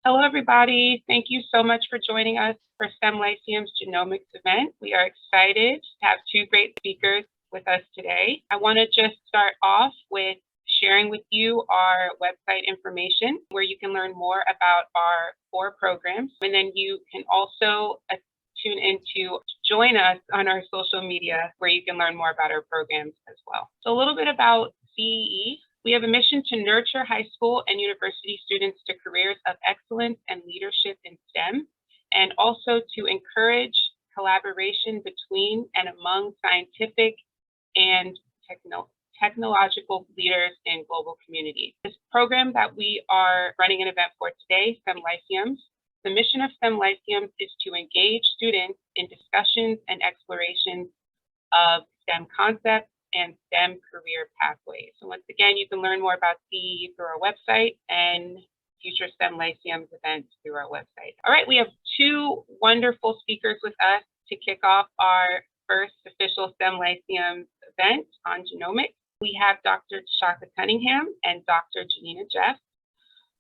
Hello, everybody. Thank you so much for joining us for STEM Lyceums Genomics event. We are excited to have two great speakers with us today. I want to just start off with sharing with you our website information where you can learn more about our 4 programs. And then you can also tune in to join us on our social media where you can learn more about our programs as well. So a little bit about CEE. We have a mission to nurture high school and university students to careers of excellence and leadership in STEM, and also to encourage collaboration between and among scientific and technological leaders in global communities. This program that we are running an event for today, STEM Lyceums, the mission of STEM Lyceums is to engage students in discussions and explorations of STEM concepts and STEM career pathways. So once again, you can learn more about CEE through our website and future STEM Lyceums events through our website. All right, we have 2 wonderful speakers with us to kick off our first official STEM Lyceums event on genomics. We have Dr. Tshaka Cunningham and Dr. Janina Jeff.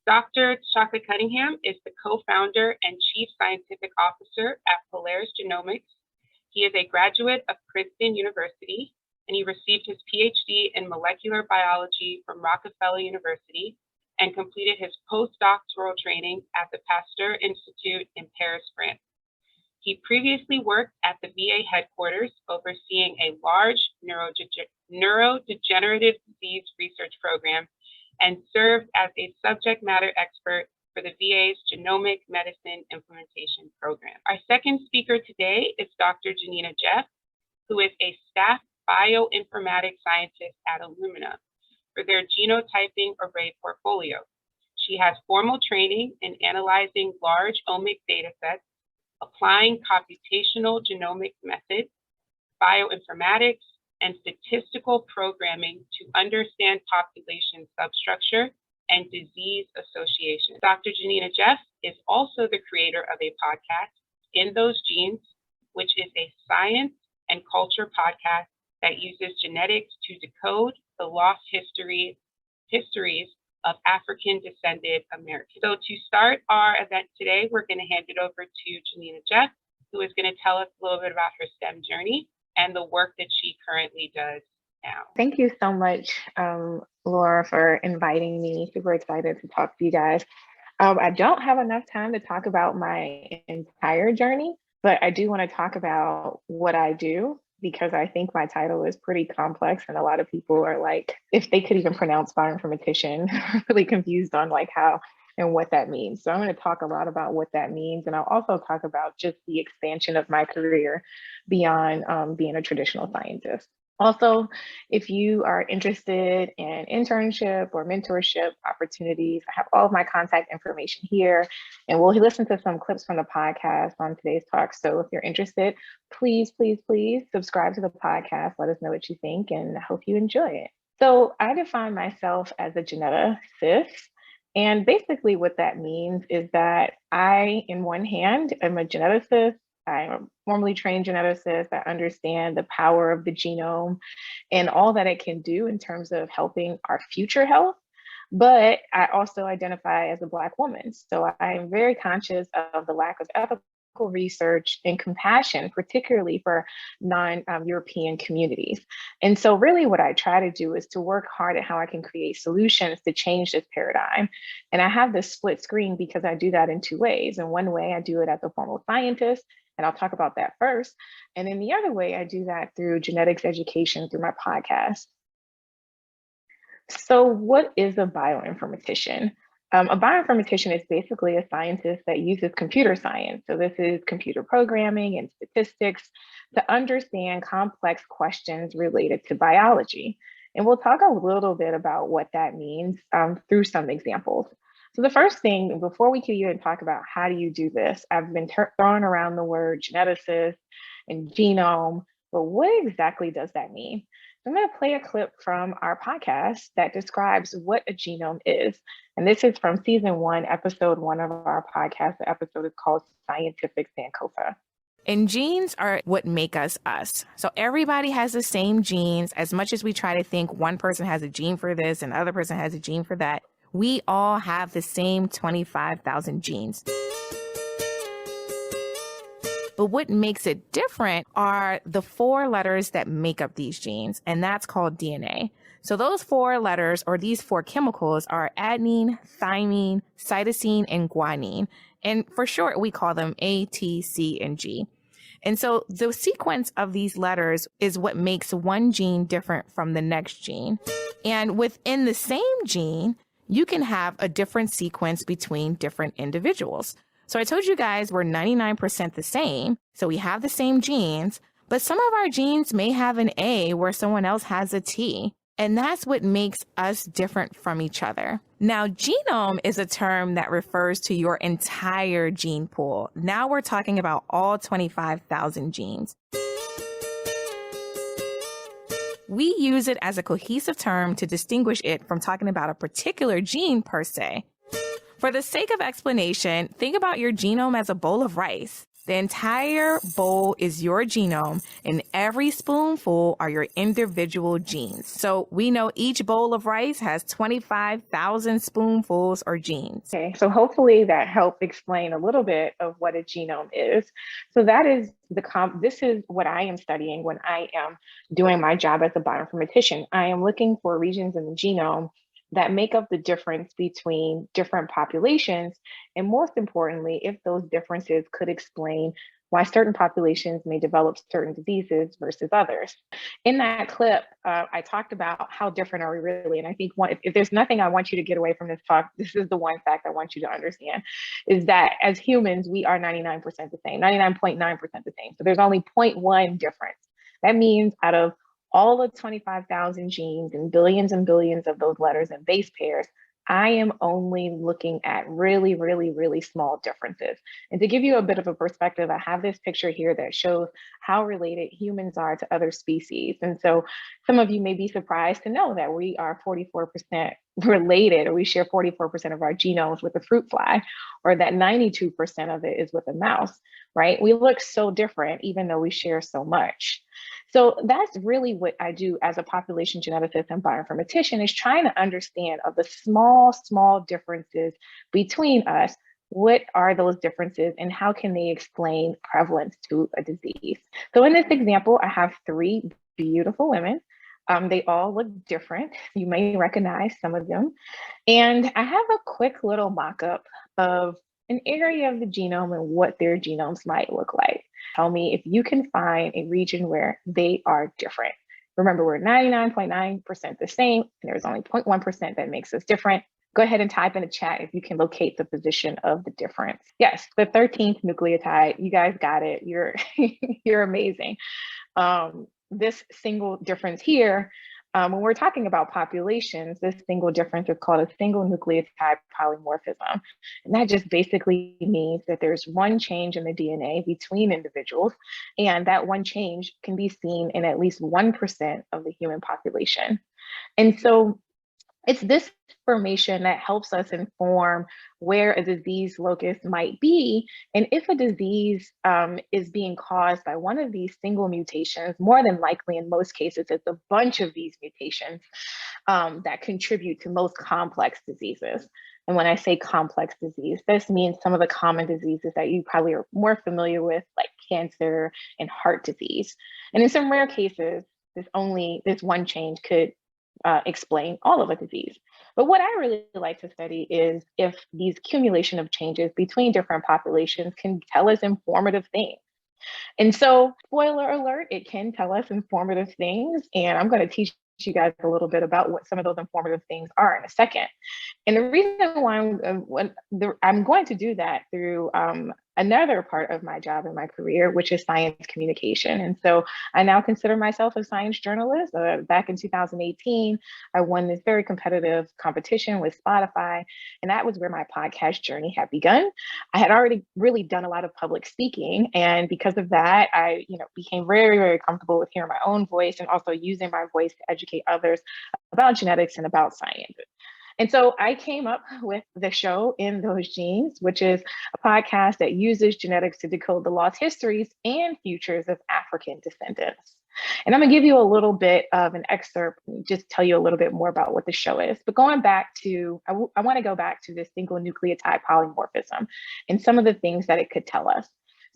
Dr. Tshaka Cunningham is the co-founder and chief scientific officer at Polaris Genomics. He is a graduate of Princeton University, and he received his PhD in molecular biology from Rockefeller University and completed his postdoctoral training at the Pasteur Institute in Paris, France. He previously worked at the VA headquarters overseeing a large neurodegenerative disease research program and served as a subject matter expert for the VA's Genomic Medicine Implementation Program. Our second speaker today is Dr. Janina Jeff, who is a staff bioinformatics scientist at Illumina for their genotyping array portfolio. She has formal training in analyzing large omic data sets, applying computational genomics methods, bioinformatics, and statistical programming to understand population substructure and disease association. Dr. Janina Jeff is also the creator of a podcast, In Those Genes, which is a science and culture podcast that uses genetics to decode the lost histories of African-descended Americans. So to start our event today, we're going to hand it over to Janina Jeff, who is going to tell us a little bit about her STEM journey and the work that she currently does now. Thank you so much, Laura, for inviting me. Super excited to talk to you guys. I don't have enough time to talk about my entire journey, but I do want to talk about what I do, because I think my title is pretty complex and a lot of people are like, if they could even pronounce bioinformatician, really confused on like how and what that means. So I'm going to talk a lot about what that means. And I'll also talk about just the expansion of my career beyond being a traditional scientist. Also, if you are interested in internship or mentorship opportunities, I have all of my contact information here, and we'll listen to some clips from the podcast on today's talk. So if you're interested, please, please, please subscribe to the podcast. Let us know what you think, and I hope you enjoy it. So I define myself as a geneticist. And basically what that means is that I, in one hand, am a geneticist. I'm a formally trained geneticist. I understand the power of the genome and all that it can do in terms of helping our future health. But I also identify as a Black woman. So I'm very conscious of the lack of ethical research and compassion, particularly for non-European communities. And so really what I try to do is to work hard at how I can create solutions to change this paradigm. And I have this split screen because I do that in 2 ways. In one way, I do it as a formal scientist, and I'll talk about that first. And in the other way, I do that through genetics education through my podcast. So what is a bioinformatician? A bioinformatician is basically a scientist that uses computer science. So this is computer programming and statistics to understand complex questions related to biology. And we'll talk a little bit about what that means through some examples. So the first thing, before we can even talk about how do you do this, I've been throwing around the word geneticist and genome, but what exactly does that mean? I'm going to play a clip from our podcast that describes what a genome is. And this is from season 1, episode 1 of our podcast. The episode is called Scientific Sankofa. And genes are what make us us. So everybody has the same genes. As much as we try to think one person has a gene for this and the other person has a gene for that, we all have the same 25,000 genes. But what makes it different are the 4 letters that make up these genes, and that's called DNA. So those 4 letters, or these 4 chemicals, are adenine, thymine, cytosine, and guanine. And for short, we call them A, T, C, and G. And so the sequence of these letters is what makes one gene different from the next gene. And within the same gene, you can have a different sequence between different individuals. So I told you guys we're 99% the same. So we have the same genes, but some of our genes may have an A where someone else has a T. And that's what makes us different from each other. Now, genome is a term that refers to your entire gene pool. Now we're talking about all 25,000 genes. We use it as a cohesive term to distinguish it from talking about a particular gene per se. For the sake of explanation, think about your genome as a bowl of rice. The entire bowl is your genome, and every spoonful are your individual genes. So we know each bowl of rice has 25,000 spoonfuls or genes. Okay, so hopefully that helped explain a little bit of what a genome is. So that is this is what I am studying when I am doing my job as a bioinformatician. I am looking for regions in the genome that make up the difference between different populations. And most importantly, if those differences could explain why certain populations may develop certain diseases versus others. In that clip, I talked about how different are we really? And I think if there's nothing I want you to get away from this talk, this is the one fact I want you to understand, is that as humans, we are 99% the same, 99.9% the same. So there's only 0.1 difference. That means out of all the 25,000 genes and billions of those letters and base pairs, I am only looking at really, really, really small differences. And to give you a bit of a perspective, I have this picture here that shows how related humans are to other species. And so some of you may be surprised to know that we are 44% related, or we share 44% of our genomes with a fruit fly, or that 92% of it is with a mouse, right? We look so different, even though we share so much. So that's really what I do as a population geneticist and bioinformatician, is trying to understand of the small differences between us. What are those differences and how can they explain prevalence to a disease? So in this example, I have 3 beautiful women. They all look different. You may recognize some of them. And I have a quick little mock-up of an area of the genome and what their genomes might look like. Tell me if you can find a region where they are different. Remember, we're 99.9% the same, and there's only 0.1% that makes us different. Go ahead and type in the chat if you can locate the position of the difference. Yes, the 13th nucleotide. You guys got it. You're you're amazing. This single difference here, when we're talking about populations, this single difference is called a single nucleotide polymorphism. And that just basically means that there's one change in the DNA between individuals, and that one change can be seen in at least 1% of the human population. And so it's this information that helps us inform where a disease locus might be. And if a disease is being caused by one of these single mutations, more than likely in most cases, it's a bunch of these mutations that contribute to most complex diseases. And when I say complex disease, this means some of the common diseases that you probably are more familiar with, like cancer and heart disease. And in some rare cases, this one change could explain all of a disease. But what I really like to study is if these accumulation of changes between different populations can tell us informative things. And so, spoiler alert, it can tell us informative things. And I'm going to teach you guys a little bit about what some of those informative things are in a second. And the reason why I'm going to do that through another part of my job and my career, which is science communication. And so I now consider myself a science journalist. Back in 2018, I won this very competitive competition with Spotify, and that was where my podcast journey had begun. I had already really done a lot of public speaking, and because of that, I became very, very comfortable with hearing my own voice and also using my voice to educate others about genetics and about science. And so I came up with the show In Those Genes, which is a podcast that uses genetics to decode the lost histories and futures of African descendants. And I'm gonna give you a little bit of an excerpt, just tell you a little bit more about what the show is. But going back to, I wanna go back to this single nucleotide polymorphism and some of the things that it could tell us.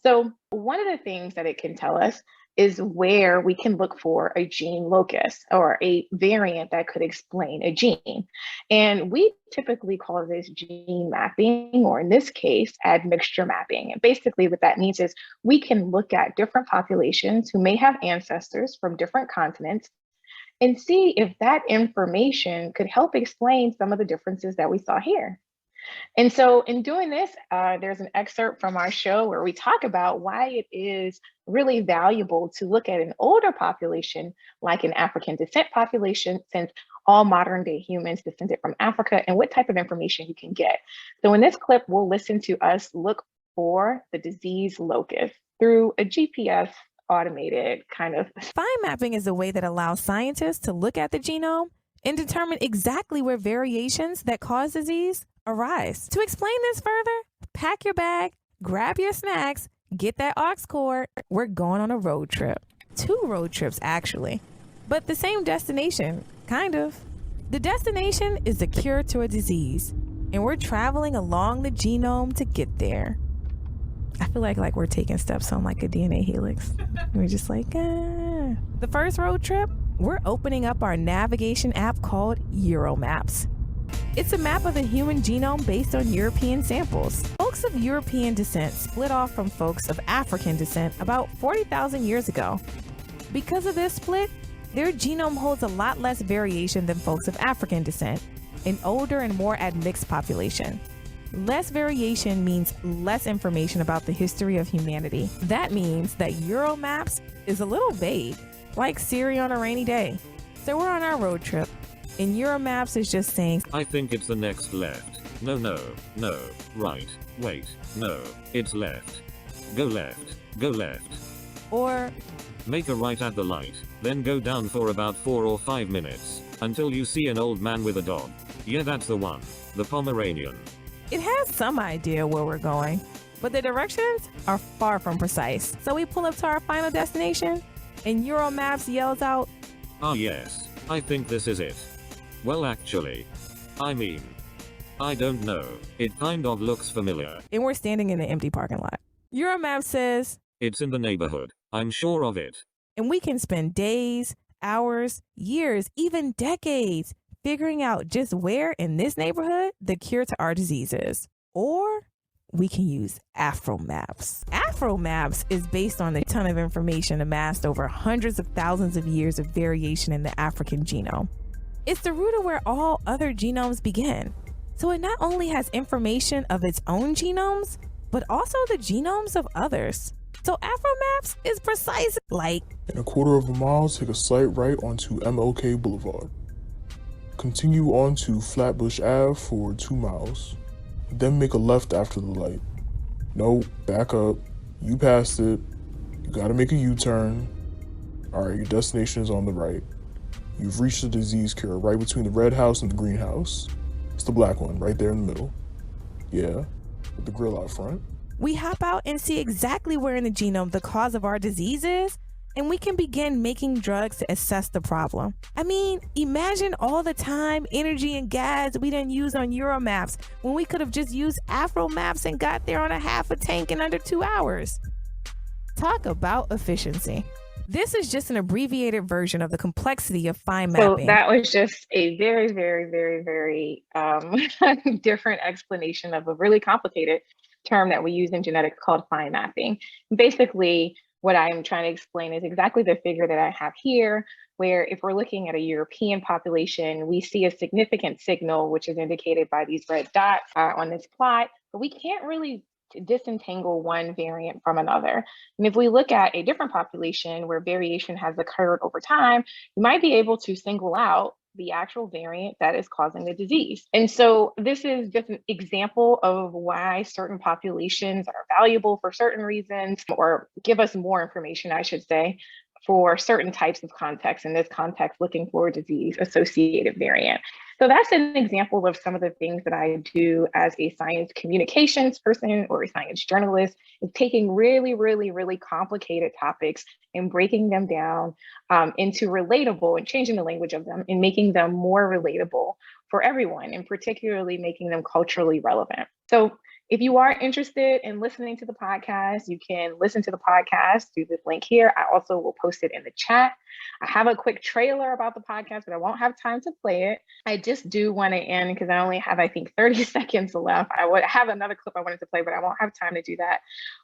So one of the things that it can tell us is where we can look for a gene locus or a variant that could explain a gene. And we typically call this gene mapping, or in this case, admixture mapping. And basically what that means is we can look at different populations who may have ancestors from different continents and see if that information could help explain some of the differences that we saw here. And so in doing this, there's an excerpt from our show where we talk about why it is really valuable to look at an older population, like an African descent population, since all modern day humans descended from Africa, and what type of information you can get. So in this clip, we'll listen to us look for the disease locus through a GPS automated kind of. Fine mapping is a way that allows scientists to look at the genome and determine exactly where variations that cause disease arise. To explain this further, pack your bag, grab your snacks, get that aux cord. We're going on a road trip. 2 road trips, actually, but the same destination, kind of. The destination is the cure to a disease, and we're traveling along the genome to get there. I feel like we're taking steps on like a DNA helix. We're just like, The first road trip, we're opening up our navigation app called Euromaps. It's a map of the human genome based on European samples. Folks of European descent split off from folks of African descent about 40,000 years ago. Because of this split, their genome holds a lot less variation than folks of African descent, an older and more admixed population. Less variation means less information about the history of humanity. That means that Euromaps is a little vague, like Siri on a rainy day. So we're on our road trip, and Euromaps is just saying, I think it's the next left. No, right, wait, no, it's left. Go left, or make a right at the light, then go down for about 4 or 5 minutes, until you see an old man with a dog. Yeah, that's the one, the Pomeranian. It has some idea where we're going, but the directions are far from precise. So we pull up to our final destination, and Euromaps yells out, Ah yes, I think this is it. Well actually, I mean, I don't know, it kind of looks familiar. And we're standing in an empty parking lot. Euromaps says, It's in the neighborhood, I'm sure of it. And we can spend days, hours, years, even decades figuring out just where in this neighborhood the cure to our disease is. Or we can use Afromaps. Afromaps is based on a ton of information amassed over hundreds of thousands of years of variation in the African genome. It's the root of where all other genomes begin. So it not only has information of its own genomes, but also the genomes of others. So Afromaps is precise, like, in a quarter of a mile, take a slight right onto MLK Boulevard. Continue on to Flatbush Ave for 2 miles. Then make a left after the light. No, back up. You passed it. You gotta make a U-turn. Alright, your destination is on the right. You've reached the disease cure right between the red house and the green house. It's the black one, right there in the middle. Yeah, with the grill out front. We hop out and see exactly where in the genome the cause of our disease is, and we can begin making drugs to assess the problem. I mean, imagine all the time, energy, and gas we didn't use on Euromaps when we could have just used Afromaps and got there on a half a tank in under 2 hours. Talk about efficiency. This is just an abbreviated version of the complexity of fine mapping. So that was just a very, very, very, very different explanation of a really complicated term that we use in genetics called fine mapping. Basically, what I'm trying to explain is exactly the figure that I have here, where if we're looking at a European population, we see a significant signal, which is indicated by these red dots on this plot, but we can't really disentangle one variant from another. And if we look at a different population where variation has occurred over time, you might be able to single out the actual variant that is causing the disease. And so this is just an example of why certain populations are valuable for certain reasons, or give us more information, I should say, for certain types of contexts. In this context, looking for a disease-associated variant. So that's an example of some of the things that I do as a science communications person or a science journalist, is taking really, really, really complicated topics and breaking them down into relatable and changing the language of them and making them more relatable for everyone, and particularly making them culturally relevant. So if you are interested in listening to the podcast, you can listen to the podcast through this link here. I also will post it in the chat. I have a quick trailer about the podcast, but I won't have time to play it. I just do want to end because I only have, I think, 30 seconds left. I would have another clip I wanted to play, but I won't have time to do that.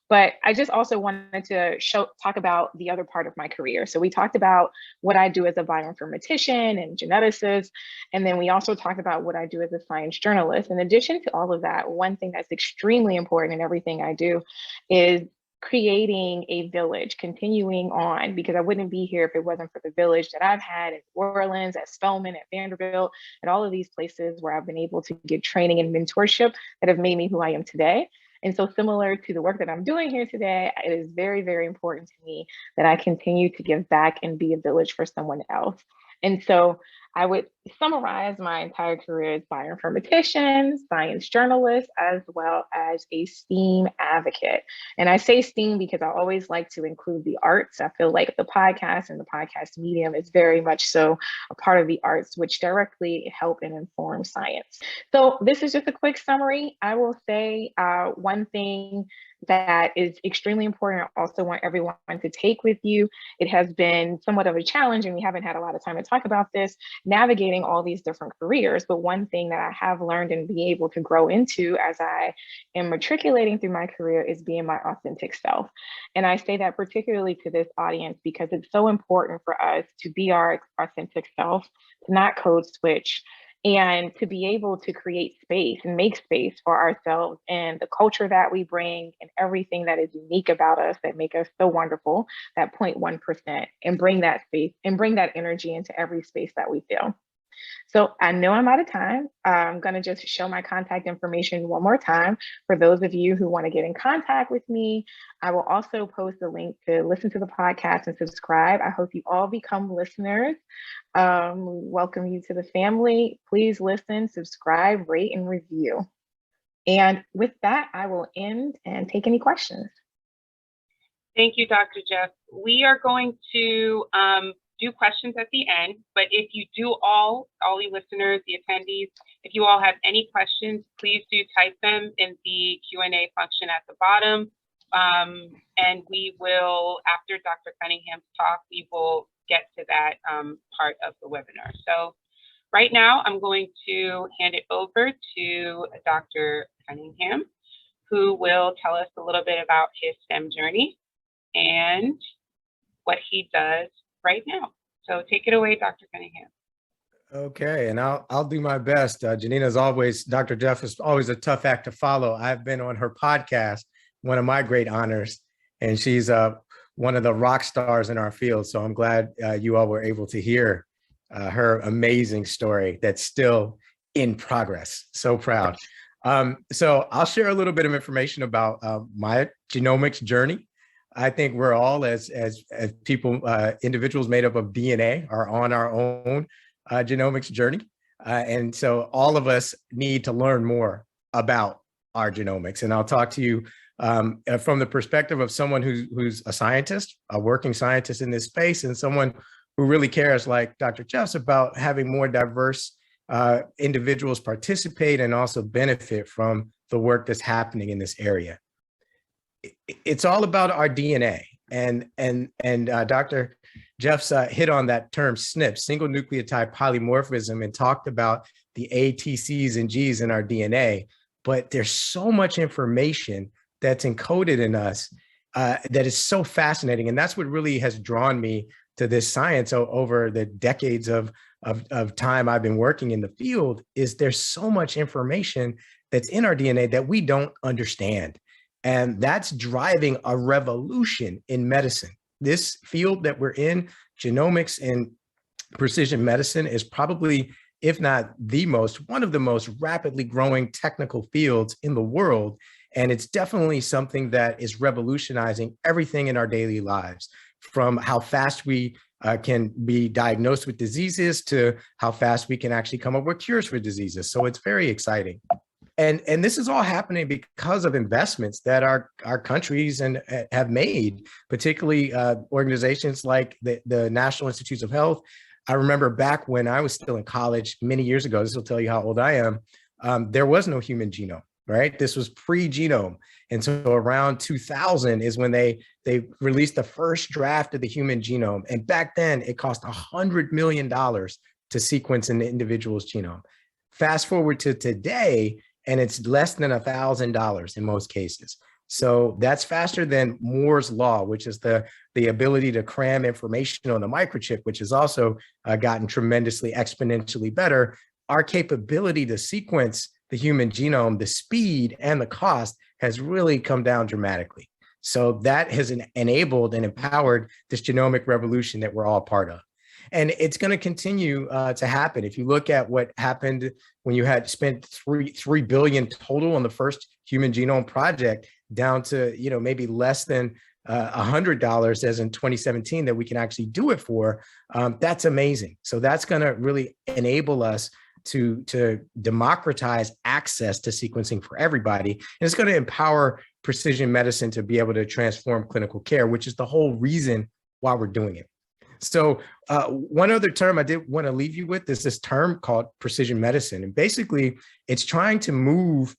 But I just also wanted to talk about the other part of my career. So we talked about what I do as a bioinformatician and geneticist. And then we also talked about what I do as a science journalist. In addition to all of that, one thing that's extremely important in everything I do is creating a village, continuing on, because I wouldn't be here if it wasn't for the village that I've had at New Orleans, at Spelman, at Vanderbilt, and all of these places where I've been able to get training and mentorship that have made me who I am today. And so similar to the work that I'm doing here today, it is very, very important to me that I continue to give back and be a village for someone else. And so I would summarize my entire career as bioinformatician, science journalist, as well as a STEAM advocate. And I say STEAM because I always like to include the arts. I feel like the podcast and the podcast medium is very much so a part of the arts, which directly help and inform science. So this is just a quick summary. I will say one thing that is extremely important. I also want everyone to take with you. It has been somewhat of a challenge, and we haven't had a lot of time to talk about this, navigating all these different careers. But one thing that I have learned and be able to grow into as I am matriculating through my career is being my authentic self. And I say that particularly to this audience because it's so important for us to be our authentic self, to not code switch, and to be able to create space and make space for ourselves and the culture that we bring and everything that is unique about us that make us so wonderful, that 0.1%, and bring that space and bring that energy into every space that we feel. So I know I'm out of time. I'm going to just show my contact information one more time for those of you who want to get in contact with me. I will also post a link to listen to the podcast and subscribe. I hope you all become listeners. Welcome you to the family. Please listen, subscribe, rate, and review. And with that, I will end and take any questions. Thank you, Dr. Jeff. We are going to do questions at the end, but if you do all you listeners, the attendees, if you all have any questions, please do type them in the Q&A function at the bottom. And we will, after Dr. Cunningham's talk, we will get to that part of the webinar. So right now, I'm going to hand it over to Dr. Cunningham, who will tell us a little bit about his STEM journey and what he does right now. So take it away, Dr. Cunningham. Okay, and I'll do my best. Janina's always, Dr. Jeff is always a tough act to follow. I've been on her podcast, one of my great honors, and she's one of the rock stars in our field. So I'm glad you all were able to hear her amazing story that's still in progress. So proud. So I'll share a little bit of information about my genomics journey. I think we're all, as people, individuals made up of DNA, are on our own genomics journey. And so all of us need to learn more about our genomics. And I'll talk to you from the perspective of someone who's a scientist, a working scientist in this space, and someone who really cares, like Dr. Jeffs, about having more diverse individuals participate and also benefit from the work that's happening in this area. It's all about our DNA, and Dr. Jeffs hit on that term SNP, single nucleotide polymorphism, and talked about the A, T, C's, and G's in our DNA. But there's so much information that's encoded in us that is so fascinating, and that's what really has drawn me to this science over the decades of time I've been working in the field. Is there's so much information that's in our DNA that we don't understand. And that's driving a revolution in medicine. This field that we're in, genomics and precision medicine, is probably, if not one of the most rapidly growing technical fields in the world. And it's definitely something that is revolutionizing everything in our daily lives, from how fast we can be diagnosed with diseases to how fast we can actually come up with cures for diseases. So it's very exciting. And this is all happening because of investments that our countries have made, particularly organizations like the National Institutes of Health. I remember back when I was still in college many years ago, this will tell you how old I am, there was no human genome, right? This was pre-genome. And so around 2000 is when they released the first draft of the human genome. And back then it cost $100 million to sequence an individual's genome. Fast forward to today, and it's less than $1,000 in most cases. So that's faster than Moore's law, which is the ability to cram information on the microchip, which has also gotten tremendously exponentially better. Our capability to sequence the human genome, the speed and the cost has really come down dramatically. So that has enabled and empowered this genomic revolution that we're all part of. And it's going to continue to happen. If you look at what happened when you had spent $3 billion total on the first human genome project, down to maybe less than $100 as in 2017 that we can actually do it for, that's amazing. So that's going to really enable us to democratize access to sequencing for everybody. And it's going to empower precision medicine to be able to transform clinical care, which is the whole reason why we're doing it. So one other term I did want to leave you with is this term called precision medicine. And basically, it's trying to move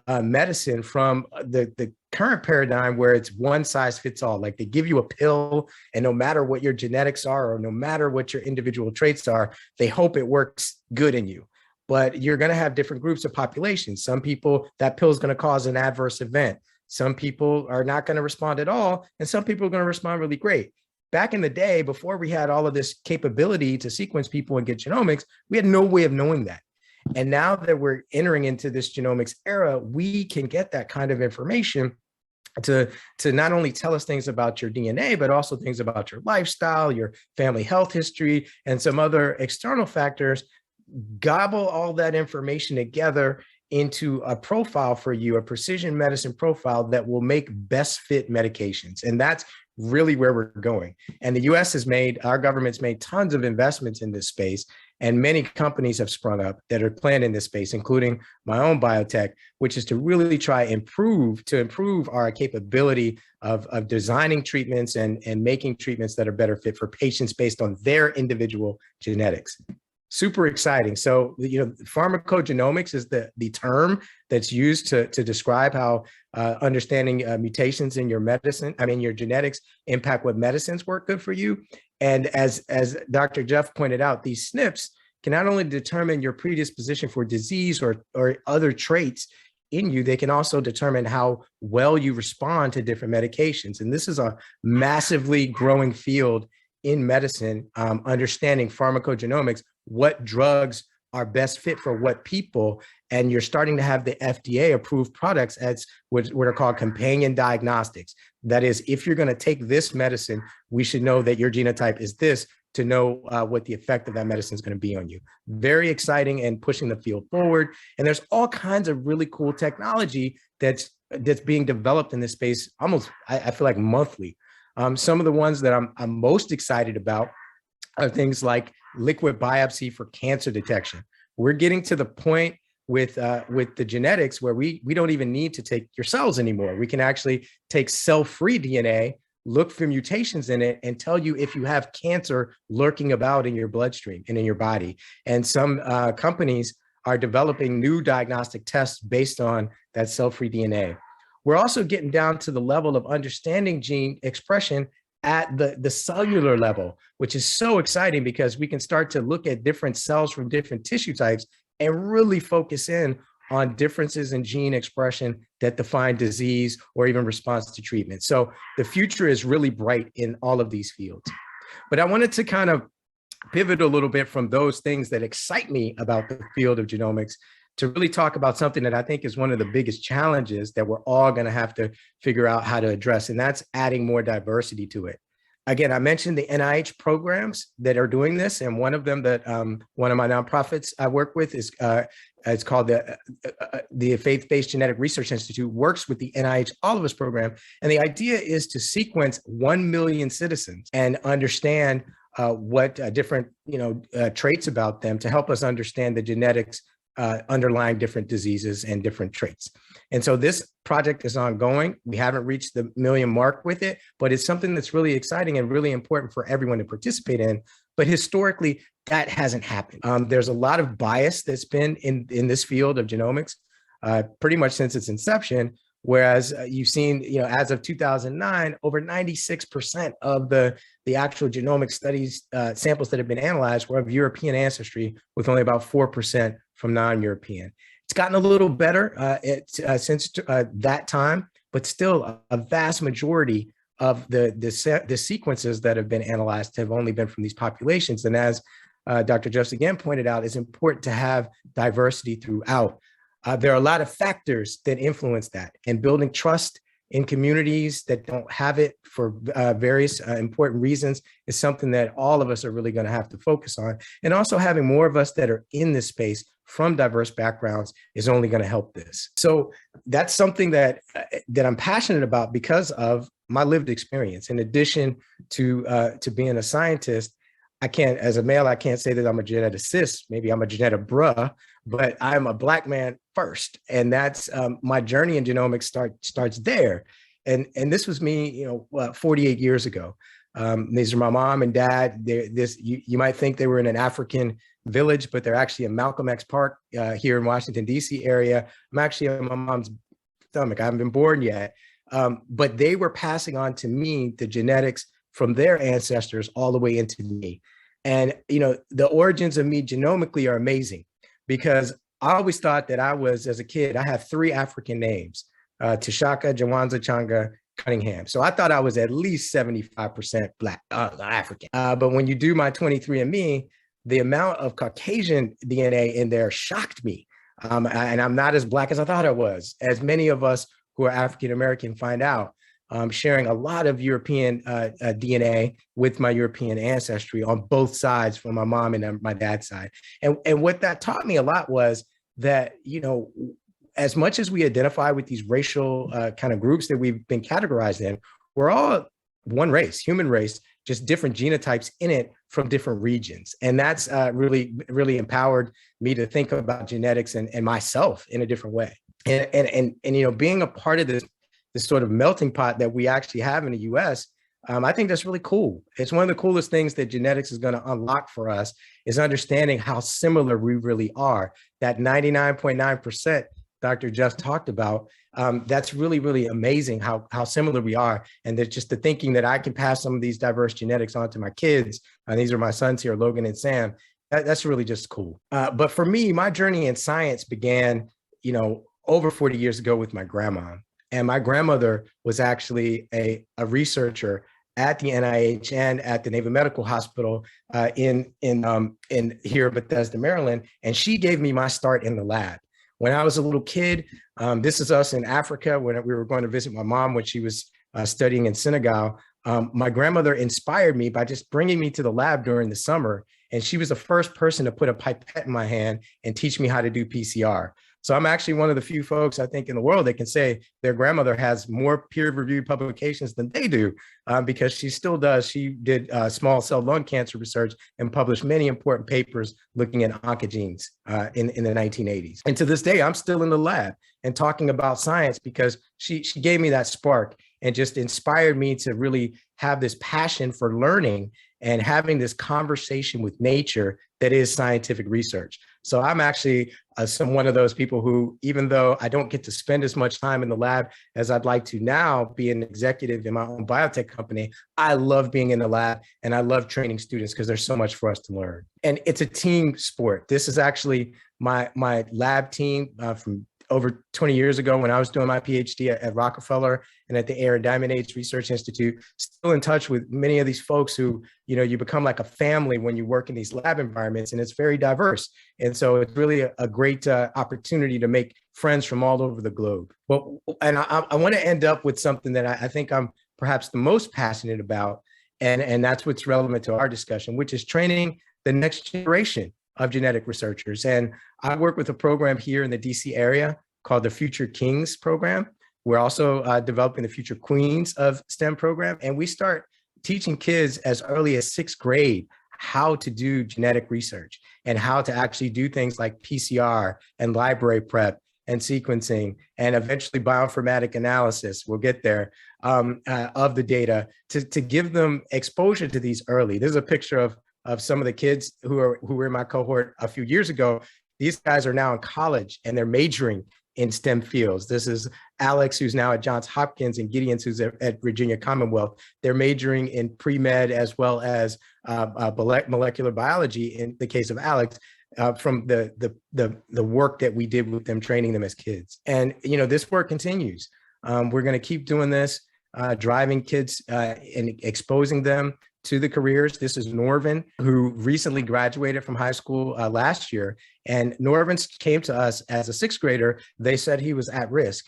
medicine from the current paradigm where it's one size fits all. Like they give you a pill, and no matter what your genetics are, or no matter what your individual traits are, they hope it works good in you. But you're going to have different groups of population. Some people, that pill is going to cause an adverse event. Some people are not going to respond at all, and some people are going to respond really great. Back in the day, before we had all of this capability to sequence people and get genomics, we had no way of knowing that. And now that we're entering into this genomics era, we can get that kind of information to not only tell us things about your DNA, but also things about your lifestyle, your family health history, and some other external factors. Gobble all that information together into a profile for you, a precision medicine profile that will make best fit medications. And that's really where we're going. And the US our government's made tons of investments in this space, and many companies have sprung up that are playing in this space, including my own biotech, which is to really try to improve our capability of designing treatments and making treatments that are better fit for patients based on their individual genetics. Super exciting. So, pharmacogenomics is the term that's used to describe how understanding mutations in your your genetics impact what medicines work good for you. And as Dr. Jeff pointed out, these SNPs can not only determine your predisposition for disease or other traits in you, they can also determine how well you respond to different medications. And this is a massively growing field in medicine, understanding pharmacogenomics, what drugs are best fit for what people. And you're starting to have the FDA approved products as what are called companion diagnostics. That is, if you're going to take this medicine, we should know that your genotype is this to know what the effect of that medicine is going to be on you. Very exciting and pushing the field forward. And there's all kinds of really cool technology that's being developed in this space almost, I feel like monthly. Some of the ones that I'm most excited about are things like liquid biopsy for cancer detection. We're getting to the point with the genetics where we don't even need to take your cells anymore. We can actually take cell-free DNA, look for mutations in it, and tell you if you have cancer lurking about in your bloodstream and in your body. And some companies are developing new diagnostic tests based on that cell-free DNA. We're also getting down to the level of understanding gene expression at the cellular level, which is so exciting because we can start to look at different cells from different tissue types and really focus in on differences in gene expression that define disease or even response to treatment. So the future is really bright in all of these fields. But I wanted to kind of pivot a little bit from those things that excite me about the field of genomics to really talk about something that I think is one of the biggest challenges that we're all going to have to figure out how to address, and that's adding more diversity to it. Again, I mentioned the NIH programs that are doing this, and one of them that one of my nonprofits I work with is it's called the Faith-Based Genetic Research Institute, works with the NIH All of Us program, and the idea is to sequence 1 million citizens and understand what different traits about them to help us understand the genetics underlying different diseases and different traits. And so this project is ongoing. We haven't reached the 1 million mark with it, but it's something that's really exciting and really important for everyone to participate in. But historically, that hasn't happened. There's a lot of bias that's been in this field of genomics pretty much since its inception. Whereas you've seen, as of 2009, over 96% of the actual genomic studies samples that have been analyzed were of European ancestry, with only about 4% from non-European. It's gotten a little better since that time, but still a vast majority of the sequences that have been analyzed have only been from these populations. And as Dr. Just again pointed out, it's important to have diversity throughout. There are a lot of factors that influence that, and building trust in communities that don't have it for various important reasons is something that all of us are really going to have to focus on. And also having more of us that are in this space from diverse backgrounds is only going to help this. So that's something that I'm passionate about because of my lived experience. In addition to being a scientist, as a male, I can't say that I'm a geneticist. Maybe I'm a genetic bruh, but I'm a Black man first. And that's my journey in genomics starts there. And this was me, 48 years ago. These are my mom and dad. You might think they were in an African village, but they're actually in Malcolm X Park here in Washington, D.C. area. I'm actually on my mom's stomach. I haven't been born yet. But they were passing on to me the genetics from their ancestors all the way into me. And, the origins of me genomically are amazing because I always thought that as a kid, I have 3 African names, Tshaka, Changa, Cunningham. So I thought I was at least 75% Black, African. But when you do my 23andMe, the amount of Caucasian DNA in there shocked me. And I'm not as Black as I thought I was, as many of us who are African-American find out. Sharing a lot of European DNA with my European ancestry on both sides, from my mom and my dad's side. And what that taught me a lot was that, as much as we identify with these racial kind of groups that we've been categorized in, we're all one race, human race, just different genotypes in it from different regions. And that's really, really empowered me to think about genetics and myself in a different way. And being a part of this sort of melting pot that we actually have in the US, I think that's really cool. It's one of the coolest things that genetics is going to unlock for us is understanding how similar we really are. That 99.9% Dr. Jeff talked about, that's really, really amazing how similar we are. And there's just the thinking that I can pass some of these diverse genetics on to my kids. These are my sons here, Logan and Sam. That's really just cool. But for me, my journey in science began, over 40 years ago with my grandma. And my grandmother was actually a researcher at the NIH and at the Naval Medical Hospital in here in Bethesda, Maryland. And she gave me my start in the lab. When I was a little kid, this is us in Africa when we were going to visit my mom when she was studying in Senegal. My grandmother inspired me by just bringing me to the lab during the summer. And she was the first person to put a pipette in my hand and teach me how to do PCR. So I'm actually one of the few folks I think in the world that can say their grandmother has more peer-reviewed publications than they do, because she still does. She did small cell lung cancer research and published many important papers looking at oncogenes in the 1980s. And to this day, I'm still in the lab and talking about science because she gave me that spark and just inspired me to really have this passion for learning and having this conversation with nature that is scientific research. So I'm actually one of those people who, even though I don't get to spend as much time in the lab as I'd like to now, be an executive in my own biotech company, I love being in the lab and I love training students because there's so much for us to learn. And it's a team sport. This is actually my lab team from over 20 years ago when I was doing my PhD at Rockefeller and at the Air and Diamond Age Research Institute, still in touch with many of these folks who, you become like a family when you work in these lab environments, and it's very diverse. And so it's really a great opportunity to make friends from all over the globe. Well, and I want to end up with something that I think I'm perhaps the most passionate about, and that's what's relevant to our discussion, which is training the next generation of genetic researchers. And I work with a program here in the DC area called the Future Kings program. We're also developing the Future Queens of STEM program. And we start teaching kids as early as 6th grade how to do genetic research and how to actually do things like PCR and library prep and sequencing and eventually bioinformatic analysis, we'll get there, of the data to give them exposure to these early. There's a picture of some of the kids who were in my cohort a few years ago. These guys are now in college and they're majoring in STEM fields. This is Alex, who's now at Johns Hopkins, and Gideon, who's at Virginia Commonwealth. They're majoring in pre-med as well as molecular biology in the case of Alex, from the work that we did with them, training them as kids. And this work continues. We're going to keep doing this, driving kids and exposing them to the careers. This is Norvin, who recently graduated from high school last year. And Norvin came to us as a 6th grader. They said he was at risk.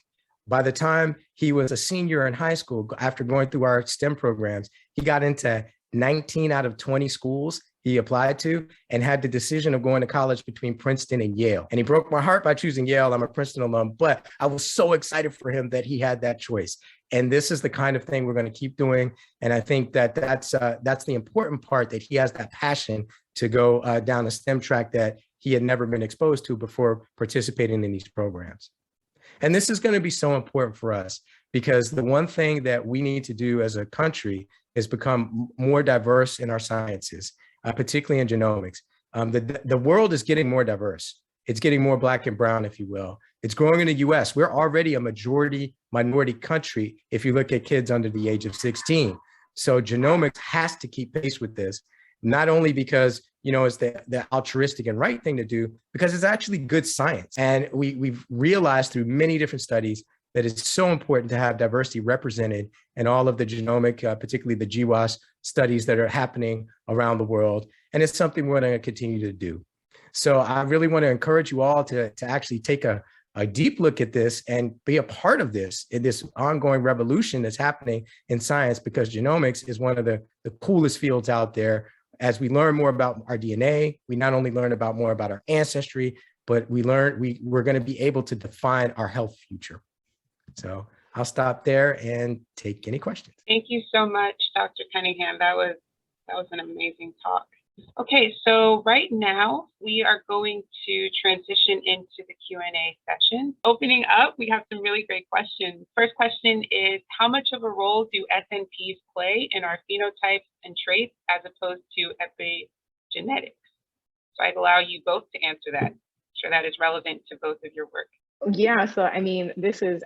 By the time he was a senior in high school, after going through our STEM programs, he got into 19 out of 20 schools he applied to and had the decision of going to college between Princeton and Yale. And he broke my heart by choosing Yale. I'm a Princeton alum, but I was so excited for him that he had that choice. And this is the kind of thing we're going to keep doing. And I think that that's the important part, that he has that passion to go down the STEM track that he had never been exposed to before participating in these programs. And this is going to be so important for us, because the one thing that we need to do as a country is become more diverse in our sciences, particularly in genomics. The world is getting more diverse. It's getting more Black and brown, if you will. It's growing in the US. We're already a majority minority country if you look at kids under the age of 16. So genomics has to keep pace with this, not only because it's the altruistic and right thing to do, because it's actually good science. And we've realized through many different studies that it's so important to have diversity represented in all of the genomic, particularly the GWAS studies that are happening around the world. And it's something we're going to continue to do. So I really want to encourage you all to actually take a deep look at this and be a part of this, in this ongoing revolution that's happening in science, because genomics is one of the coolest fields out there. As we learn more about our DNA, we not only learn more about our ancestry, but we're going to be able to define our health future. So I'll stop there and take any questions. Thank you so much, Dr. Cunningham. That was an amazing talk. Okay, so right now we are going to transition into the Q&A session. Opening up, we have some really great questions. First question is, how much of a role do SNPs play in our phenotypes and traits as opposed to epigenetics? So I'd allow you both to answer that. I'm sure that is relevant to both of your work. Yeah, so I mean,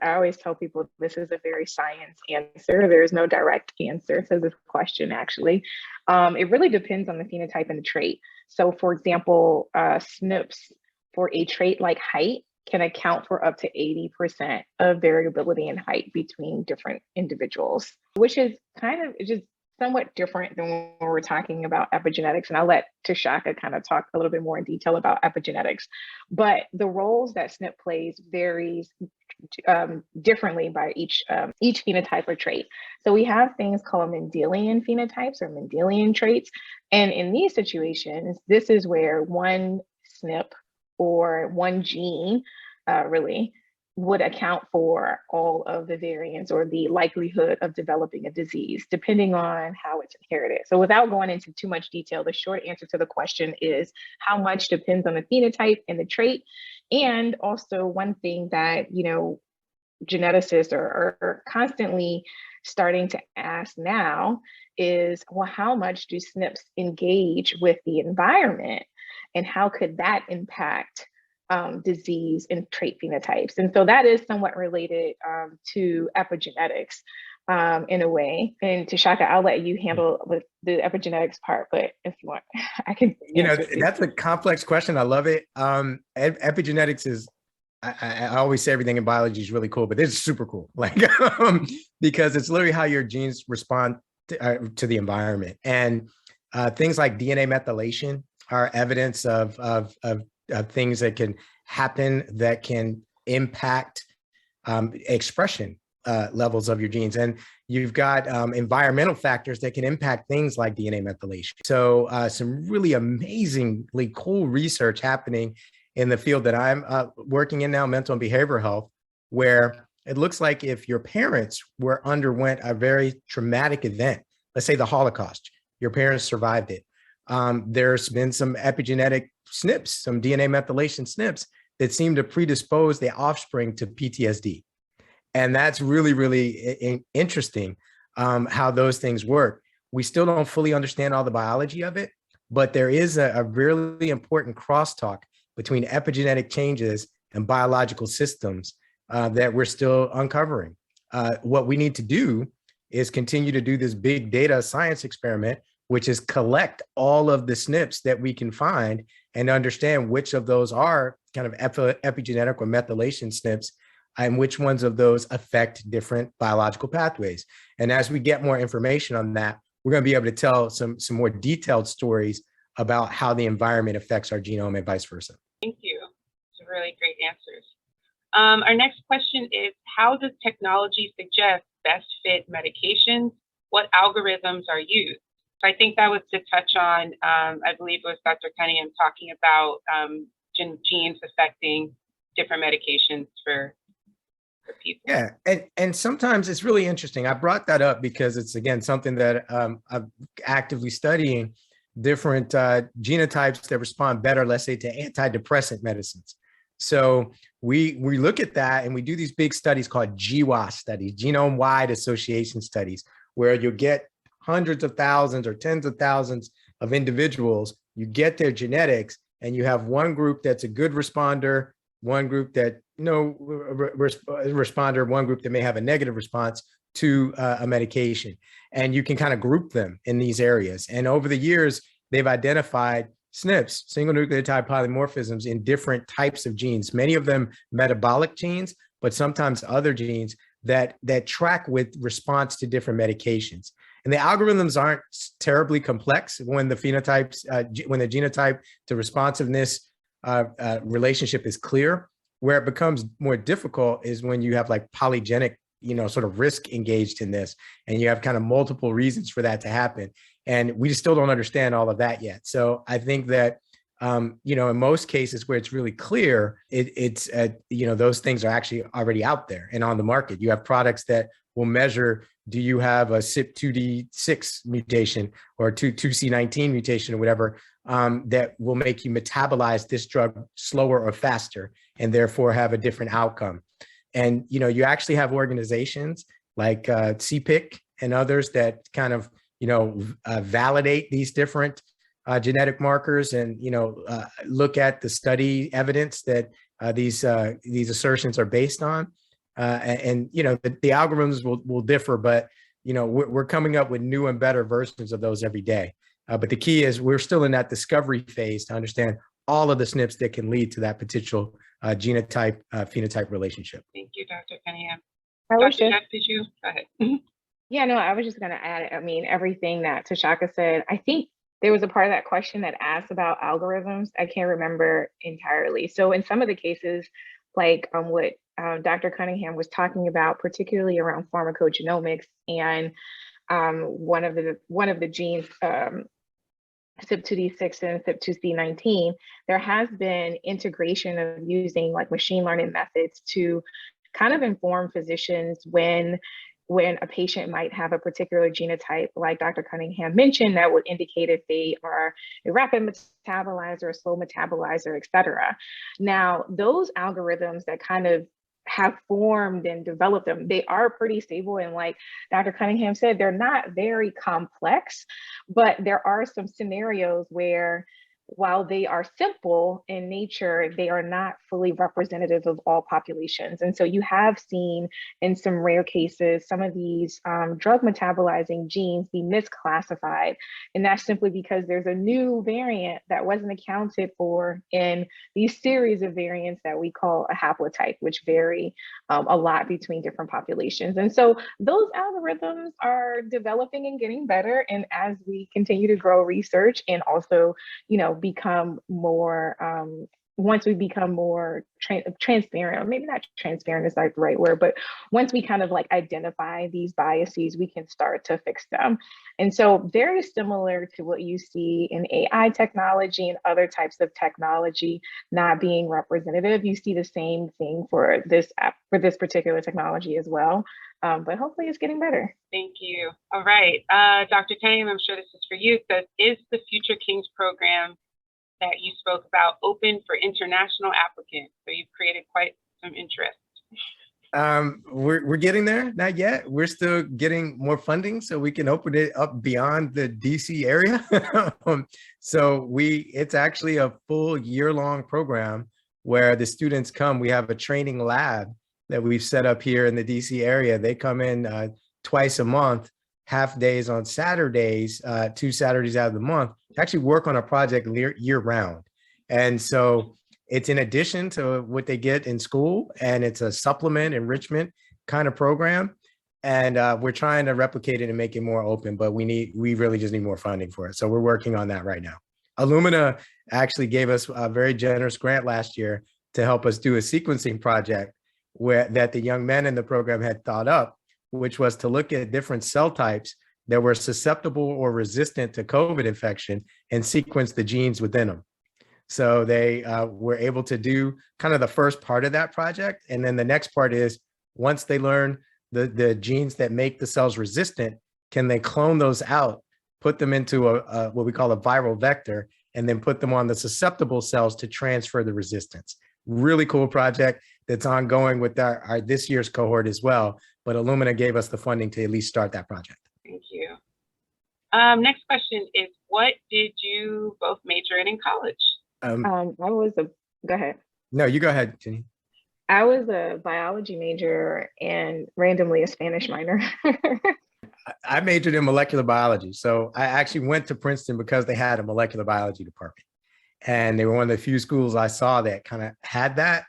I always tell people this is a very science answer. There's no direct answer to this question, actually. It really depends on the phenotype and the trait. So for example, SNPs for a trait like height can account for up to 80% of variability in height between different individuals, which is kind of just somewhat different than when we're talking about epigenetics. And I'll let Tshaka kind of talk a little bit more in detail about epigenetics. But the roles that SNP plays varies differently by each phenotype or trait. So we have things called Mendelian phenotypes or Mendelian traits. And in these situations, this is where one SNP or one gene really would account for all of the variants or the likelihood of developing a disease, depending on how it's inherited. So without going into too much detail, the short answer to the question is how much depends on the phenotype and the trait. And also one thing that, geneticists are constantly starting to ask now is, well, how much do SNPs engage with the environment, and how could that impact disease and trait phenotypes? And so that is somewhat related to epigenetics in a way. And Tshaka, I'll let you handle the epigenetics part, but if you want, I can. That's a complex question. I love it. Epigenetics is, I always say everything in biology is really cool, but this is super cool, because it's literally how your genes respond to the environment. And things like DNA methylation are evidence of things that can happen that can impact expression levels of your genes. And you've got environmental factors that can impact things like DNA methylation. So some really amazingly cool research happening in the field that I'm working in now, mental and behavioral health, where it looks like if your parents underwent a very traumatic event, let's say the Holocaust, your parents survived it. There's been some epigenetic SNPs, some DNA methylation SNPs that seem to predispose the offspring to PTSD. And that's really, really interesting how those things work. We still don't fully understand all the biology of it, but there is a really important crosstalk between epigenetic changes and biological systems that we're still uncovering. What we need to do is continue to do this big data science experiment, which is collect all of the SNPs that we can find and understand which of those are kind of epigenetic or methylation SNPs and which ones of those affect different biological pathways. And as we get more information on that, we're going to be able to tell some more detailed stories about how the environment affects our genome and vice versa. Thank you. Those are really great answers. Our next question is, how does technology suggest best fit medications? What algorithms are used? So I think that was to touch on, I believe it was Dr. Cunningham talking about genes affecting different medications for people. Yeah, and sometimes it's really interesting. I brought that up because it's, again, something that I'm actively studying, different genotypes that respond better, let's say, to antidepressant medicines. So we look at that and we do these big studies called GWAS studies, genome-wide association studies, where you'll get hundreds of thousands or tens of thousands of individuals, you get their genetics, and you have one group that's a good responder, one group that no responder, one group that may have a negative response to a medication. And you can kind of group them in these areas. And over the years, they've identified SNPs, single nucleotide polymorphisms, in different types of genes, many of them metabolic genes, but sometimes other genes that track with response to different medications. And the algorithms aren't terribly complex when the phenotypes, when the genotype to responsiveness relationship is clear. Where it becomes more difficult is when you have like polygenic, sort of risk engaged in this, and you have kind of multiple reasons for that to happen. And we still don't understand all of that yet. So I think that, in most cases where it's really clear, it's those things are actually already out there and on the market. You have products that will measure, do you have a CYP2D6 mutation or 2C19 mutation or whatever, that will make you metabolize this drug slower or faster and therefore have a different outcome. And, you actually have organizations like CPIC and others that kind of, validate these different genetic markers and, look at the study evidence that these assertions are based on. And the algorithms will differ, but, we're coming up with new and better versions of those every day. But the key is we're still in that discovery phase to understand all of the SNPs that can lead to that potential genotype phenotype relationship. Thank you, Dr. Cunningham. Dr. Jeff, did you? Go ahead. Yeah, no, I was just going to add, everything that Tshaka said. I think there was a part of that question that asked about algorithms. I can't remember entirely. So in some of the cases, like what Dr. Cunningham was talking about, particularly around pharmacogenomics, and one of the genes, CYP2D6 and CYP2C19, there has been integration of using like machine learning methods to kind of inform physicians when a patient might have a particular genotype, like Dr. Cunningham mentioned, that would indicate if they are a rapid metabolizer, a slow metabolizer, et cetera. Now, those algorithms that kind of have formed and developed them, they are pretty stable. And like Dr. Cunningham said, they're not very complex, but there are some scenarios where, while they are simple in nature, they are not fully representative of all populations. And so you have seen in some rare cases, some of these drug metabolizing genes be misclassified. And that's simply because there's a new variant that wasn't accounted for in these series of variants that we call a haplotype, which vary a lot between different populations. And so those algorithms are developing and getting better. And as we continue to grow research and also, become more once we become more transparent, or maybe not transparent is like the right word, but once we kind of like identify these biases, we can start to fix them. And so very similar to what you see in AI technology and other types of technology not being representative, you see the same thing for this particular technology as well. But hopefully it's getting better. Thank you. All right, Dr. Cunningham, I'm sure this is for you. So is the Future Kings program that you spoke about open for international applicants? So you've created quite some interest. We're getting there, not yet. We're still getting more funding so we can open it up beyond the DC area. So it's actually a full year-long program where the students come. We have a training lab that we've set up here in the DC area. They come in twice a month, half days on Saturdays, 2 Saturdays out of the month, to actually work on a project year round. And so it's in addition to what they get in school, and it's a supplement enrichment kind of program. And we're trying to replicate it and make it more open, but we really just need more funding for it. So we're working on that right now. Illumina actually gave us a very generous grant last year to help us do a sequencing project that the young men in the program had thought up, which was to look at different cell types that were susceptible or resistant to COVID infection and sequence the genes within them. So they were able to do kind of the first part of that project. And then the next part is, once they learn the genes that make the cells resistant, can they clone those out, put them into a what we call a viral vector, and then put them on the susceptible cells to transfer the resistance. Really cool project that's ongoing with our this year's cohort as well. But Illumina gave us the funding to at least start that project. Thank you. Next question is, what did you both major in college? Go ahead. No, you go ahead, Jenny. I was a biology major and randomly a Spanish minor. I majored in molecular biology. So I actually went to Princeton because they had a molecular biology department. And they were one of the few schools I saw that kind of had that.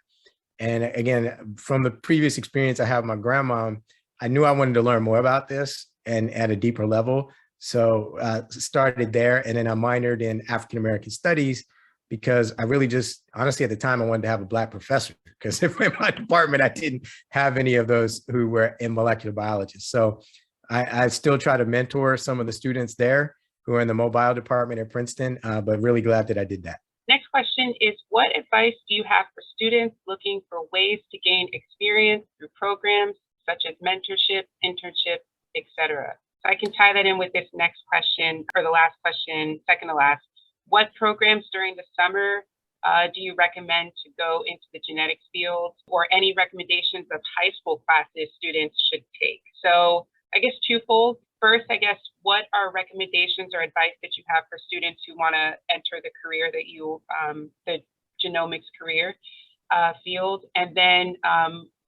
And again, from the previous experience I have with my grandma, I knew I wanted to learn more about this and at a deeper level. So started there, and then I minored in African-American studies because I really just, honestly, at the time, I wanted to have a Black professor, because in my department, I didn't have any of those who were in molecular biologists. So I still try to mentor some of the students there who are in the mobile department at Princeton, but really glad that I did that. Next question is, what advice do you have for students looking for ways to gain experience through programs such as mentorship, internship, etc.? So I can tie that in with this next question, or the last question, second to last. What programs during the summer do you recommend to go into the genetics field, or any recommendations of high school classes students should take? So I guess twofold. First, I guess, what are recommendations or advice that you have for students who want to enter the career that you, the genomics career field? And then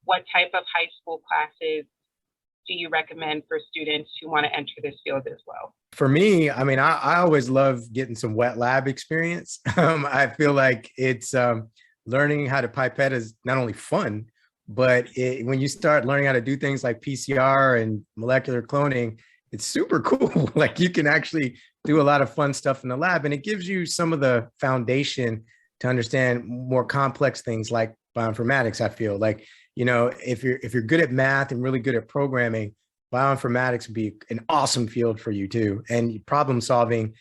what type of high school classes do you recommend for students who want to enter this field as well? For me, I mean, I always love getting some wet lab experience. I feel like it's learning how to pipette is not only fun, but when you start learning how to do things like PCR and molecular cloning, it's super cool. Like, you can actually do a lot of fun stuff in the lab, and it gives you some of the foundation to understand more complex things like bioinformatics. I feel like, you know, if you're good at math and really good at programming, bioinformatics would be an awesome field for you too. And problem solving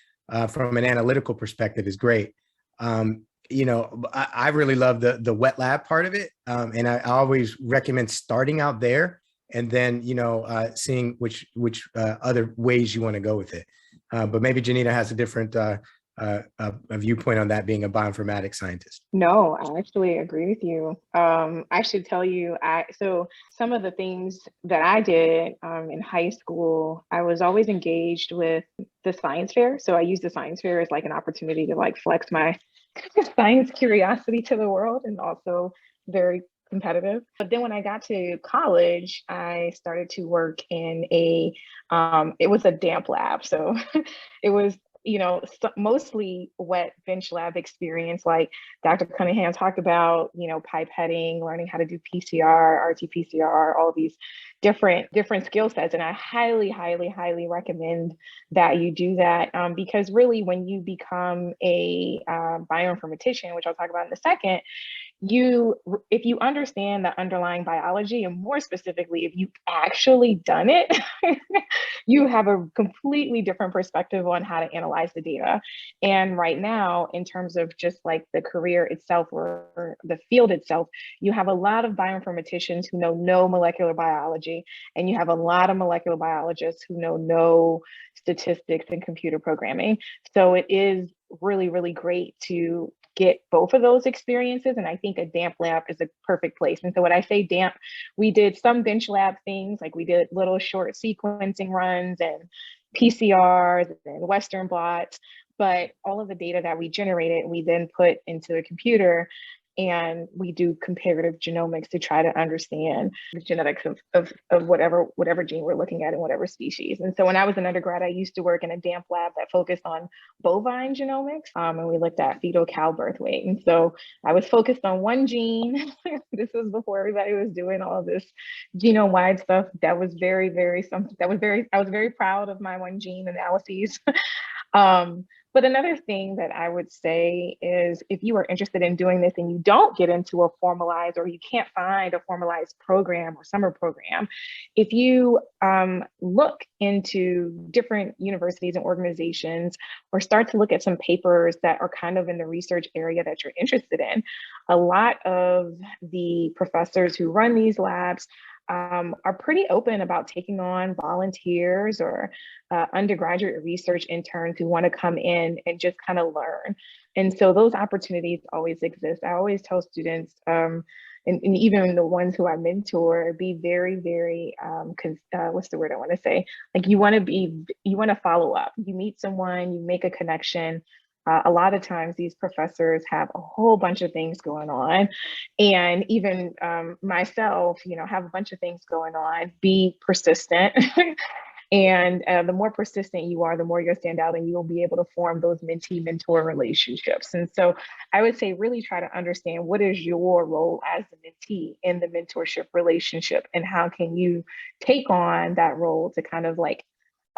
from an analytical perspective is great. You know, I really love the wet lab part of it. And I always recommend starting out there, and then, you know, seeing which other ways you want to go with it. But maybe Janita has a different a viewpoint on that, being a bioinformatics scientist. No, I actually agree with you. I should tell you, so some of the things that I did in high school, I was always engaged with the science fair. So I used the science fair as like an opportunity to like flex my science curiosity to the world, and also very competitive. But then when I got to college, I started to work in it was a damp lab. So it was mostly wet bench lab experience, like Dr. Cunningham talked about, pipetting, learning how to do PCR, RT-PCR, all these different skill sets. And I highly, highly, highly recommend that you do that, because really when you become a bioinformatician, which I'll talk about in a second, if you understand the underlying biology, and more specifically, if you've actually done it, you have a completely different perspective on how to analyze the data. And right now, in terms of just like the career itself or the field itself, you have a lot of bioinformaticians who know no molecular biology, and you have a lot of molecular biologists who know no statistics and computer programming. So it is really, really great to get both of those experiences. And I think a damp lab is a perfect place. And so when I say damp, we did some bench lab things, like we did little short sequencing runs and PCRs and Western blots, but all of the data that we generated, we then put into a computer, and we do comparative genomics to try to understand the genetics of whatever gene we're looking at in whatever species. And so when I was an undergrad, I used to work in a damp lab that focused on bovine genomics, and we looked at fetal cow birth weight. And so I was focused on one gene. This was before everybody was doing all of this genome-wide stuff. That was very, very something. I was very proud of my one gene analyses. But another thing that I would say is, if you are interested in doing this and you don't get into a formalized, or you can't find a formalized program or summer program, if you look into different universities and organizations, or start to look at some papers that are kind of in the research area that you're interested in, a lot of the professors who run these labs are pretty open about taking on volunteers or undergraduate research interns who want to come in and just kind of learn. And so those opportunities always exist. I always tell students, and even the ones who I mentor, be very, very, what's the word I want to say? Like, you want to follow up. You meet someone, you make a connection. A lot of times these professors have a whole bunch of things going on. And even myself, have a bunch of things going on. Be persistent. And the more persistent you are, the more you'll stand out, and you'll be able to form those mentee-mentor relationships. And so I would say, really try to understand, what is your role as the mentee in the mentorship relationship, and how can you take on that role to kind of like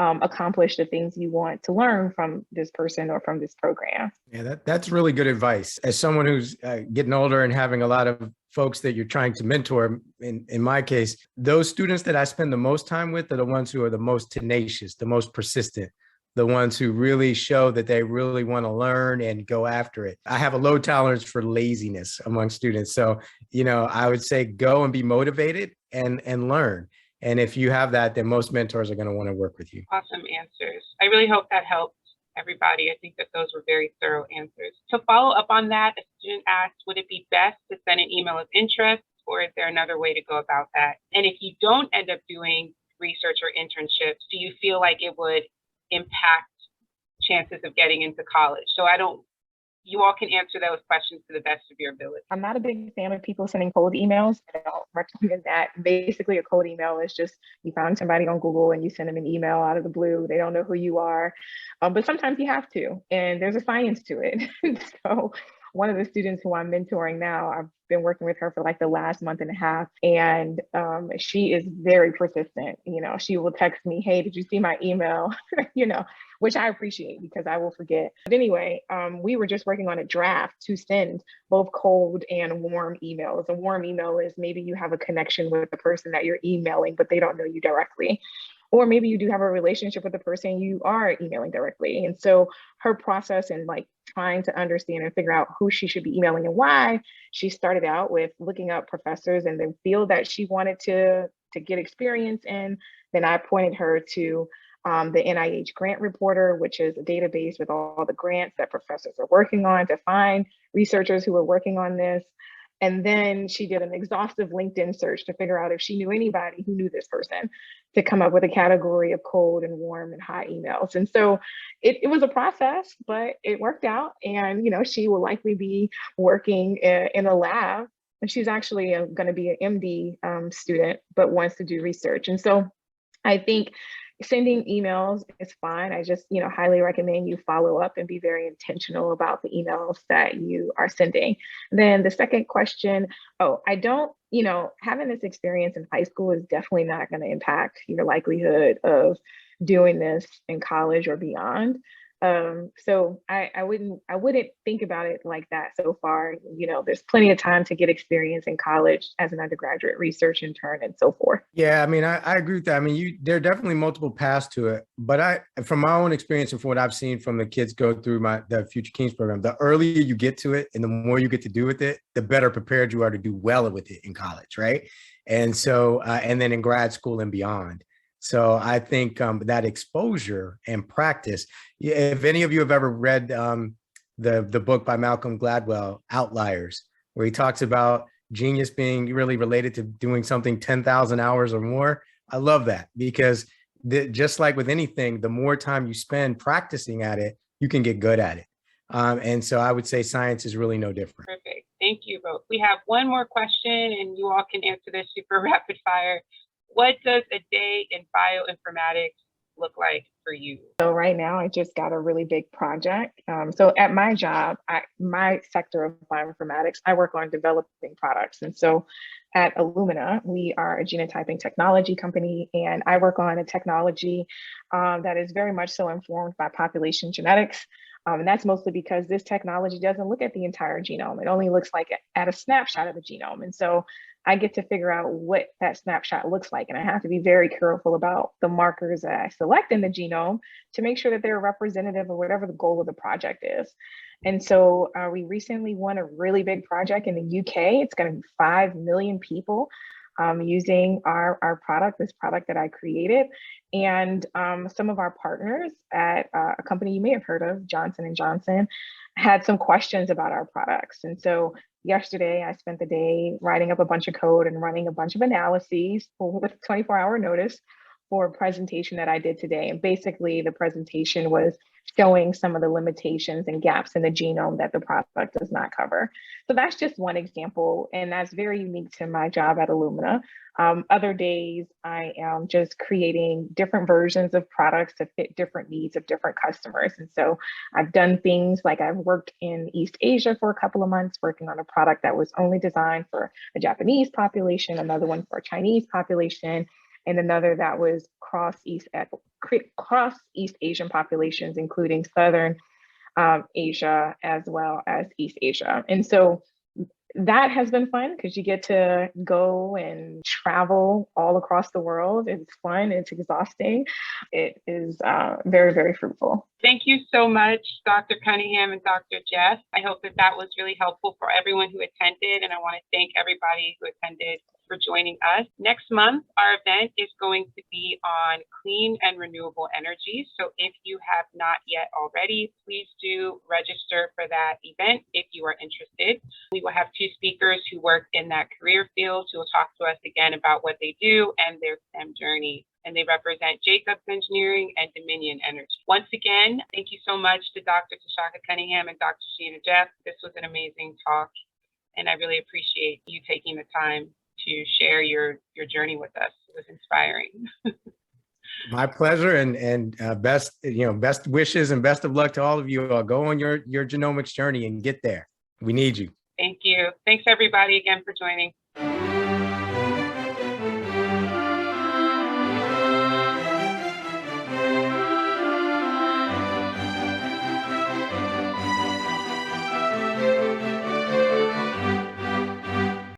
accomplish the things you want to learn from this person or from this program. Yeah, that's really good advice. As someone who's getting older and having a lot of folks that you're trying to mentor, in my case, those students that I spend the most time with are the ones who are the most tenacious, the most persistent, the ones who really show that they really want to learn and go after it. I have a low tolerance for laziness among students. So, I would say go and be motivated and learn. And if you have that, then most mentors are going to want to work with you. Awesome answers. I really hope that helped everybody. I think that those were very thorough answers. To follow up on that, a student asked, would it be best to send an email of interest, or is there another way to go about that? And if you don't end up doing research or internships, do you feel like it would impact chances of getting into college? So you all can answer those questions to the best of your ability. I'm not a big fan of people sending cold emails. I don't recommend that. Basically, a cold email is just, you found somebody on Google and you send them an email out of the blue. They don't know who you are, but sometimes you have to, and there's a science to it. So one of the students who I'm mentoring now, I've been working with her for like the last month and a half, and she is very persistent. She will text me, hey, did you see my email? Which I appreciate, because I will forget. But anyway, we were just working on a draft to send both cold and warm emails. A warm email is maybe you have a connection with the person that you're emailing, but they don't know you directly. Or maybe you do have a relationship with the person you are emailing directly. And so her process in like trying to understand and figure out who she should be emailing and why, she started out with looking up professors in the field that she wanted to get experience in. Then I pointed her to the NIH Grant Reporter, which is a database with all the grants that professors are working on to find researchers who are working on this. And then she did an exhaustive LinkedIn search to figure out if she knew anybody who knew this person, to come up with a category of cold and warm and hot emails. And so it was a process, but it worked out. And, she will likely be working in a lab. And she's actually going to be an MD student, but wants to do research. And so I think Sending emails is fine. I just, highly recommend you follow up and be very intentional about the emails that you are sending. Then the second question, I don't, having this experience in high school is definitely not going to impact your likelihood of doing this in college or beyond. So I wouldn't think about it like that so far. There's plenty of time to get experience in college as an undergraduate research intern and so forth. Yeah, I mean, I agree with that. I mean, there are definitely multiple paths to it, but from my own experience and from what I've seen from the kids go through the Future Kings program, the earlier you get to it and the more you get to do with it, the better prepared you are to do well with it in college, right? And so, and then in grad school and beyond. So I think that exposure and practice, if any of you have ever read the book by Malcolm Gladwell, Outliers, where he talks about genius being really related to doing something 10,000 hours or more, I love that because just like with anything, the more time you spend practicing at it, you can get good at it. And so I would say science is really no different. Perfect. Thank you both. We have one more question and you all can answer this super rapid fire. What does a day in bioinformatics look like for you? So right now, I just got a really big project. So at my job, my sector of bioinformatics, I work on developing products. And so at Illumina, we are a genotyping technology company, and I work on a technology that is very much so informed by population genetics. And that's mostly because this technology doesn't look at the entire genome. It only looks like at a snapshot of the genome. And so I get to figure out what that snapshot looks like. And I have to be very careful about the markers that I select in the genome to make sure that they're representative of whatever the goal of the project is. And so we recently won a really big project in the UK. It's going to be 5 million people using our product, this product that I created. And some of our partners at a company you may have heard of, Johnson & Johnson, had some questions about our products. And so yesterday, I spent the day writing up a bunch of code and running a bunch of analyses with 24-hour notice for a presentation that I did today. And basically, the presentation was showing some of the limitations and gaps in the genome that the product does not cover. So that's just one example, and that's very unique to my job at Illumina. Other days, I am just creating different versions of products to fit different needs of different customers. And so I've done things like I've worked in East Asia for a couple of months, working on a product that was only designed for a Japanese population, another one for a Chinese population, and another that was cross East Asian populations, including Southern Asia as well as East Asia. And so that has been fun because you get to go and travel all across the world. It's fun, it's exhausting. It is very, very fruitful. Thank you so much, Dr. Cunningham and Dr. Jeff. I hope that was really helpful for everyone who attended, and I want to thank everybody who attended for joining us. Next month, our event is going to be on clean and renewable energy. So if you have not yet already, please do register for that event if you are interested. We will have 2 speakers who work in that career field who will talk to us again about what they do and their STEM journey. And they represent Jacobs Engineering and Dominion Energy. Once again, thank you so much to Dr. Tshaka Cunningham and Dr. Sheena Jeff. This was an amazing talk, and I really appreciate you taking the time to share your journey with us. It was inspiring. My pleasure, and best wishes and best of luck to all of you. Go on your genomics journey and get there. We need you. Thank you. Thanks everybody again for joining.